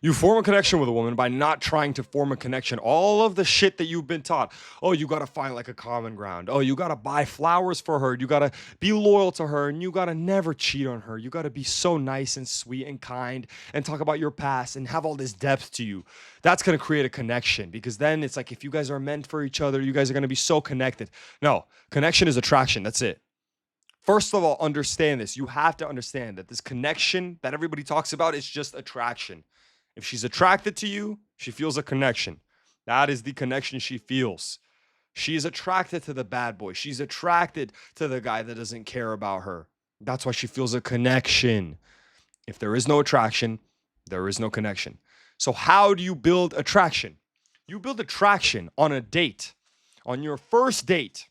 You form a connection with a woman by not trying to form a connection. All of the shit that you've been taught. Oh, you gotta find like a common ground. Oh, you gotta buy flowers for her. You gotta be loyal to her and you gotta never cheat on her. You gotta be so nice and sweet and kind and talk about your past and have all this depth to you. That's gonna create a connection because then it's like if you guys are meant for each other, you guys are gonna be so connected. No, connection is attraction. That's it. First of all, understand this. You have to understand that this connection that everybody talks about is just attraction. If she's attracted to you, she feels a connection. That is the connection she feels. She is attracted to the bad boy. She's attracted to the guy that doesn't care about her. That's why she feels a connection. If there is no attraction, there is no connection. So, how do you build attraction? You build attraction on a date. On your first date,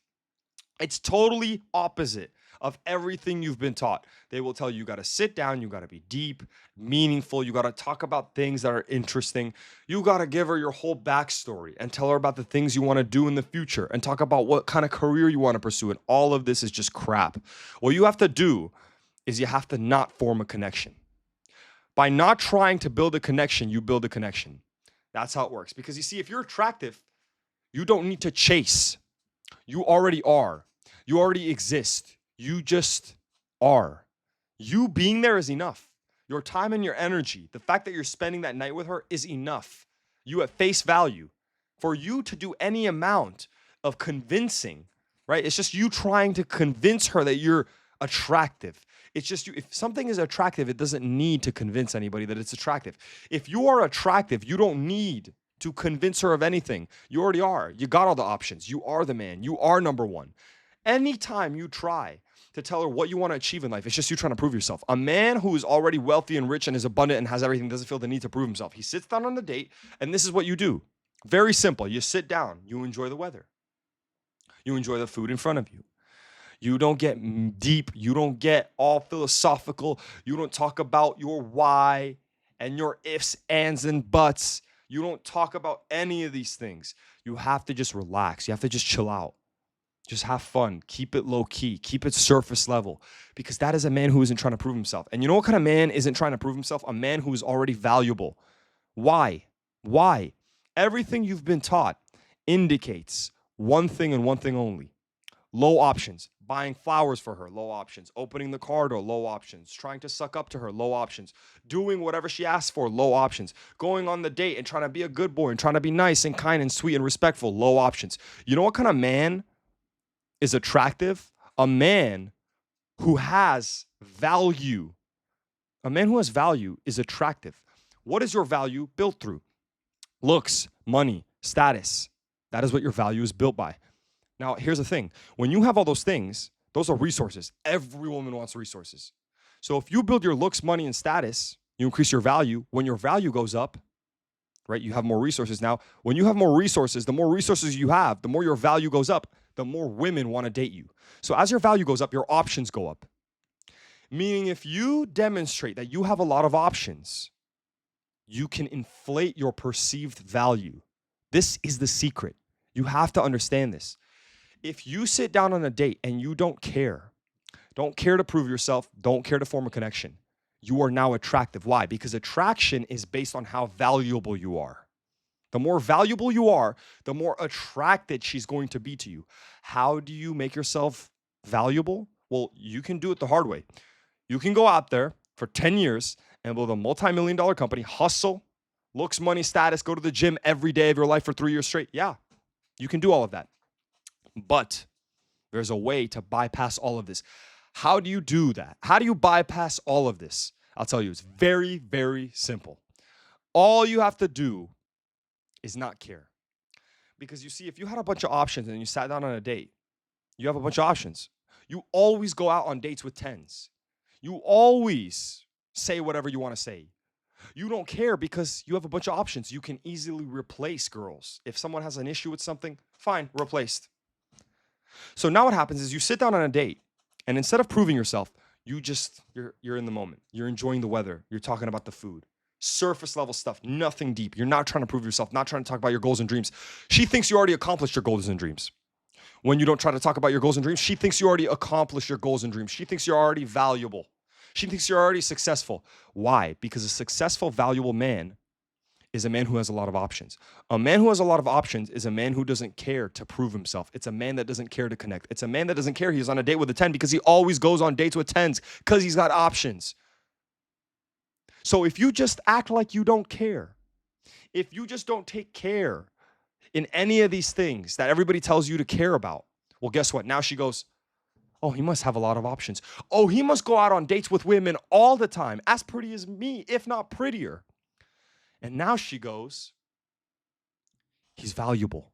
it's totally opposite of everything you've been taught. They will tell you you got to sit down, you got to be deep, meaningful, you got to talk about things that are interesting. You got to give her your whole backstory and tell her about the things you want to do in the future and talk about what kind of career you want to pursue. And all of this is just crap. What you have to do is you have to not form a connection. By not trying to build a connection, you build a connection. That's how it works. Because you see, if you're attractive, you don't need to chase. You already are. You already exist. You just are. You being there is enough. Your time and your energy, the fact that you're spending that night with her is enough. You at face value. For you to do any amount of convincing, right? It's just you trying to convince her that you're attractive. It's just you. If something is attractive, it doesn't need to convince anybody that it's attractive. If you are attractive, you don't need to convince her of anything. You already are. You got all the options. You are the man. You are number one. Anytime you try to tell her what you want to achieve in life, it's just you trying to prove yourself. A man who is already wealthy and rich and is abundant and has everything doesn't feel the need to prove himself. He sits down on the date, and this is what you do. Very simple. You sit down. You enjoy the weather. You enjoy the food in front of you. You don't get deep. You don't get all philosophical. You don't talk about your why and your ifs, ands, and buts. You don't talk about any of these things. You have to just relax. You have to just chill out. Just have fun. Keep it low key. Keep it surface level. Because that is a man who isn't trying to prove himself. And you know what kind of man isn't trying to prove himself? A man who is already valuable. Why? Why? Everything you've been taught indicates one thing and one thing only. Low options. Buying flowers for her, low options. Opening the car door, low options. Trying to suck up to her, low options. Doing whatever she asks for, low options. Going on the date and trying to be a good boy and trying to be nice and kind and sweet and respectful, low options. You know what kind of man is attractive? A man who has value. A man who has value is attractive. What is your value built through? Looks, money, status. That is what your value is built by. Now, here's the thing. When you have all those things, those are resources. Every woman wants resources. So if you build your looks, money, and status, you increase your value. When your value goes up, right, you have more resources now. When you have more resources, the more resources you have, the more your value goes up, the more women want to date you. So as your value goes up, your options go up. Meaning if you demonstrate that you have a lot of options, you can inflate your perceived value. This is the secret. You have to understand this. If you sit down on a date and you don't care to prove yourself, don't care to form a connection, you are now attractive. Why? Because attraction is based on how valuable you are. The more valuable you are, the more attracted she's going to be to you. How do you make yourself valuable? Well, you can do it the hard way. You can go out there for 10 years and build a multi-million-dollar company, hustle, looks, money, status, go to the gym every day of your life for 3 years straight. Yeah, you can do all of that. But there's a way to bypass all of this. How do you do that? How do you bypass all of this? I'll tell you, it's very, very simple. All you have to do is not care. Because you see, if you had a bunch of options and you sat down on a date, you have a bunch of options. You always go out on dates with tens. You always say whatever you want to say. You don't care because you have a bunch of options. You can easily replace girls. If someone has an issue with something, fine, replaced. So now what happens is you sit down on a date, and instead of proving yourself, you're in the moment. You're enjoying the weather. You're talking about the food. Surface level stuff, nothing deep. You're not trying to prove yourself, not trying to talk about your goals and dreams. She thinks you already accomplished your goals and dreams. When you don't try to talk about your goals and dreams, she thinks you already accomplished your goals and dreams. She thinks you're already valuable. She thinks you're already successful. Why? Because a successful, valuable man is a man who has a lot of options. A man who has a lot of options is a man who doesn't care to prove himself. It's a man that doesn't care to connect. It's a man that doesn't care he's on a date with a 10 because he always goes on dates with 10s because he's got options. So if you just act like you don't care, if you just don't take care in any of these things that everybody tells you to care about, well, guess what? Now she goes, oh, he must have a lot of options. Oh, he must go out on dates with women all the time, as pretty as me, if not prettier. And now she goes, he's valuable.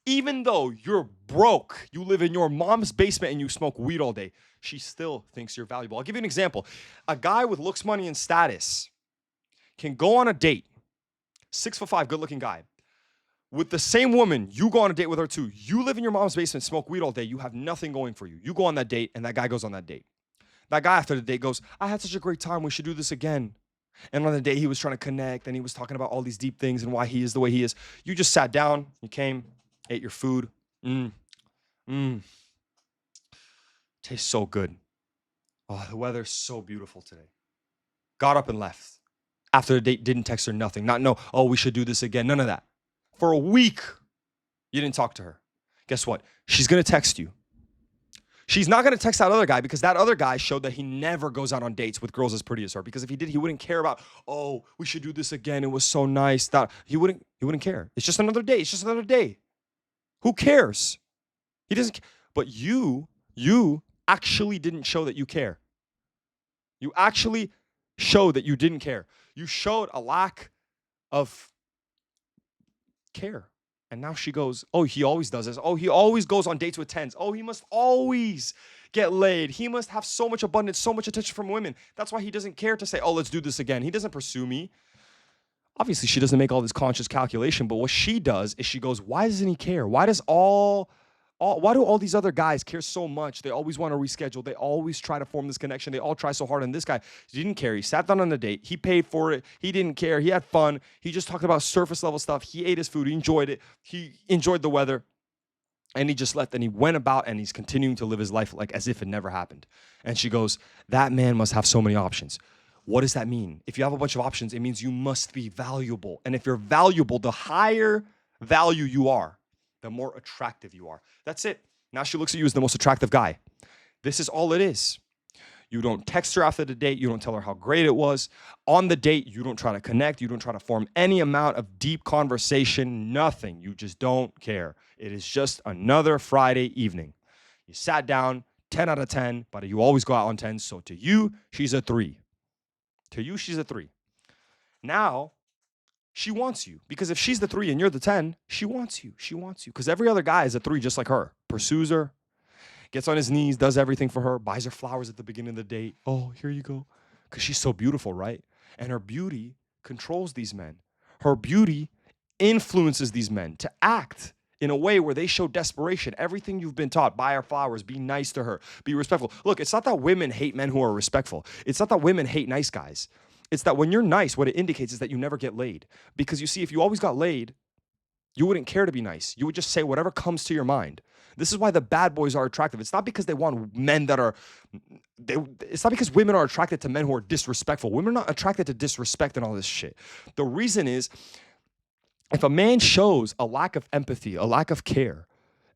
Even though you're broke, you live in your mom's basement and you smoke weed all day, she still thinks you're valuable. I'll give you an example. A guy with looks, money, and status can go on a date, 6'5", good-looking guy, with the same woman. You go on a date with her too. You live in your mom's basement, smoke weed all day. You have nothing going for you. You go on that date, and that guy goes on that date. That guy after the date goes, I had such a great time. We should do this again. And on the day, he was trying to connect, and he was talking about all these deep things and why he is the way he is. You just sat down. You came, ate your food. Tastes so good. Oh, the weather's so beautiful today. Got up and left. After the date, didn't text her, nothing. Not no, oh, we should do this again. None of that. For a week, you didn't talk to her. Guess what? She's going to text you. She's not going to text that other guy because that other guy showed that he never goes out on dates with girls as pretty as her. Because if he did, he wouldn't care about, oh, we should do this again. It was so nice. That he wouldn't care. It's just another day. It's just another day. Who cares? He doesn't. But you actually didn't show that you care. You actually showed that you didn't care. You showed a lack of care. And now she goes, oh, he always does this. Oh, he always goes on dates with 10s. Oh, he must always get laid. He must have so much abundance, so much attention from women. That's why he doesn't care to say, oh, let's do this again. He doesn't pursue me. Obviously, she doesn't make all this conscious calculation, but what she does is she goes, why doesn't he care? Why do all these other guys care so much? They always want to reschedule. They always try to form this connection. They all try so hard. And this guy, he didn't care. He sat down on the date. He paid for it. He didn't care. He had fun. He just talked about surface level stuff. He ate his food. He enjoyed it. He enjoyed the weather. And he just left and he went about and he's continuing to live his life like as if it never happened. And she goes, that man must have so many options. What does that mean? If you have a bunch of options, it means you must be valuable. And if you're valuable, the higher value you are, the more attractive you are. That's it. Now she looks at you as the most attractive guy. This is all it is. You don't text her after the date. You don't tell her how great it was. On the date, you don't try to connect. You don't try to form any amount of deep conversation, nothing. You just don't care. It is just another Friday evening. You sat down, 10 out of 10, but you always go out on 10. So to you, she's a 3. To you, she's a 3. Now, she wants you because if she's the 3 and you're the 10, she wants you. She wants you because every other guy is a 3 just like her. Pursues her, gets on his knees, does everything for her, buys her flowers at the beginning of the date. Oh, here you go. Because she's so beautiful, right? And her beauty controls these men. Her beauty influences these men to act in a way where they show desperation. Everything you've been taught, buy her flowers, be nice to her, be respectful. Look, it's not that women hate men who are respectful. It's not that women hate nice guys. It's that when you're nice, what it indicates is that you never get laid. Because you see, if you always got laid, you wouldn't care to be nice. You would just say whatever comes to your mind. This is why the bad boys are attractive. It's not because they want men that are, it's not because women are attracted to men who are disrespectful. Women are not attracted to disrespect and all this shit. The reason is, if a man shows a lack of empathy, a lack of care,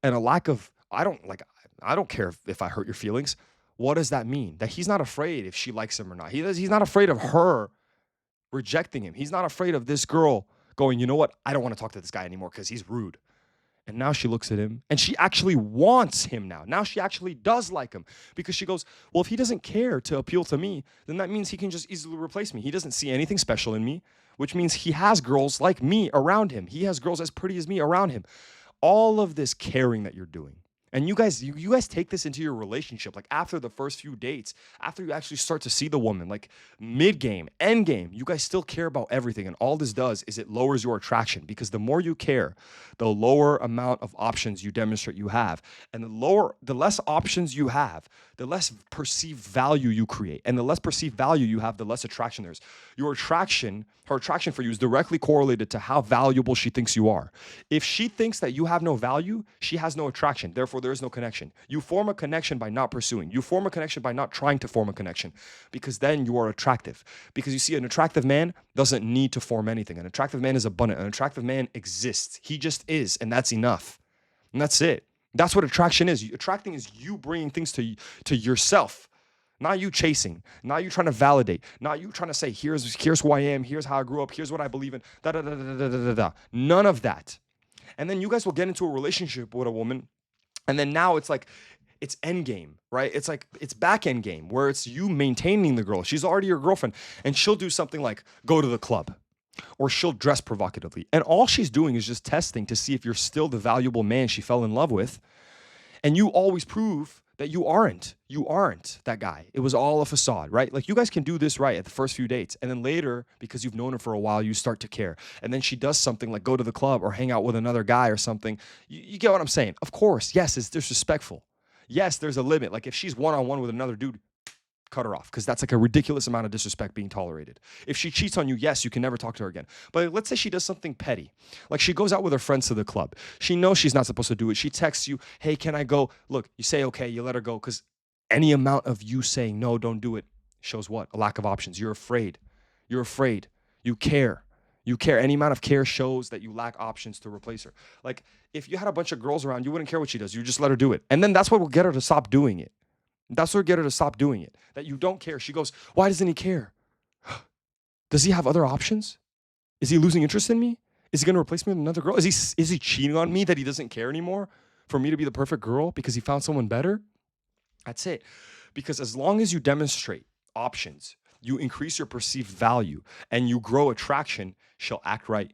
and a lack of, I don't care if I hurt your feelings. What does that mean? That he's not afraid if she likes him or not. He's not afraid of her rejecting him. He's not afraid of this girl going, you know what? I don't want to talk to this guy anymore because he's rude. And now she looks at him and she actually wants him now. Now she actually does like him because she goes, well, if he doesn't care to appeal to me, then that means he can just easily replace me. He doesn't see anything special in me, which means he has girls like me around him. He has girls as pretty as me around him. All of this caring that you're doing. And you guys take this into your relationship, like after the first few dates, after you actually start to see the woman, like mid-game, end game, you guys still care about everything. And all this does is it lowers your attraction because the more you care, the lower amount of options you demonstrate you have. And the less options you have, the less perceived value you create. And the less perceived value you have, the less attraction there's. Her attraction for you is directly correlated to how valuable she thinks you are. If she thinks that you have no value, she has no attraction. Therefore, therefore there is no connection. You form a connection by not pursuing. You form a connection by not trying to form a connection, because then you are attractive. Because you see, an attractive man doesn't need to form anything. An attractive man is abundant. An attractive man exists. He just is, and that's enough. And that's it. That's what attraction is. Attracting is you bringing things to yourself. Not you chasing, not you trying to validate, not you trying to say, here's who I am, here's how I grew up, here's what I believe in, da da da da da da da da. None of that. And then you guys will get into a relationship with a woman, and then now it's like, it's end game, right? It's like, it's back end game, where it's you maintaining the girl. She's already your girlfriend, and she'll do something like go to the club, or she'll dress provocatively. And all she's doing is just testing to see if you're still the valuable man she fell in love with. And you always prove that you aren't that guy. It was all a facade, right? Like, you guys can do this right at the first few dates, and then later, because you've known her for a while, you start to care. And then she does something like go to the club or hang out with another guy or something. You get what I'm saying? Of course, yes, it's disrespectful. Yes, there's a limit. Like, if she's one-on-one with another dude, cut her off, because that's like a ridiculous amount of disrespect being tolerated. If she cheats on you, yes, you can never talk to her again. But let's say she does something petty. Like, she goes out with her friends to the club. She knows she's not supposed to do it. She texts you, hey, can I go? Look, you say, okay, you let her go, because any amount of you saying, no, don't do it, shows what? A lack of options. You're afraid. You're afraid. You care. You care. Any amount of care shows that you lack options to replace her. Like, if you had a bunch of girls around, you wouldn't care what she does. You just let her do it. And then that's what will get her to stop doing it. That's what will get her to stop doing it. That you don't care. She goes, why doesn't he care? Does he have other options? Is he losing interest in me? Is he going to replace me with another girl? Is he cheating on me that he doesn't care anymore for me to be the perfect girl because he found someone better? That's it. Because as long as you demonstrate options, you increase your perceived value, and you grow attraction, she'll act right.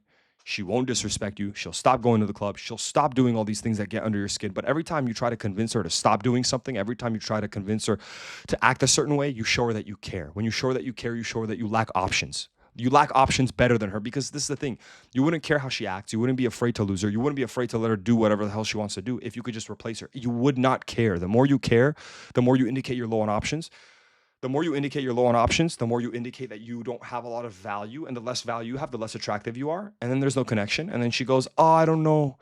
She won't disrespect you. She'll stop going to the club. She'll stop doing all these things that get under your skin. But every time you try to convince her to stop doing something, every time you try to convince her to act a certain way, you show her that you care. When you show her that you care, you show her that you lack options. You lack options better than her, because this is the thing. You wouldn't care how she acts. You wouldn't be afraid to lose her. You wouldn't be afraid to let her do whatever the hell she wants to do if you could just replace her. You would not care. The more you care, the more you indicate you're low on options. The more you indicate you're low on options, the more you indicate that you don't have a lot of value, and the less value you have, the less attractive you are. And then there's no connection. And then she goes, oh, I don't know.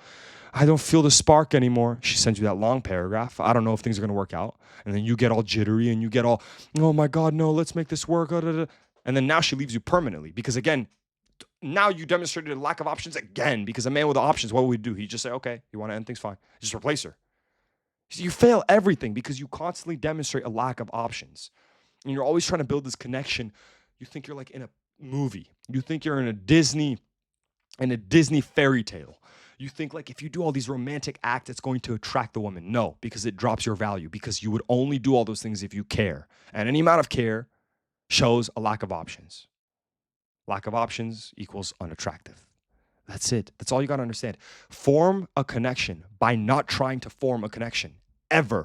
I don't feel the spark anymore. She sends you that long paragraph. I don't know if things are going to work out. And then you get all jittery and you get all, oh my God, no, let's make this work. And then now she leaves you permanently, because again, now you demonstrated a lack of options again, because a man with options, what would we do? He'd just say, okay, you want to end things? Fine. Just replace her. So you fail everything because you constantly demonstrate a lack of options. And you're always trying to build this connection. You think you're like in a movie. You think you're in a Disney fairy tale. You think like if you do all these romantic acts, it's going to attract the woman. No, because it drops your value, because you would only do all those things if you care. And any amount of care shows a lack of options. Lack of options equals unattractive. That's it. That's all you got to understand. Form a connection by not trying to form a connection ever.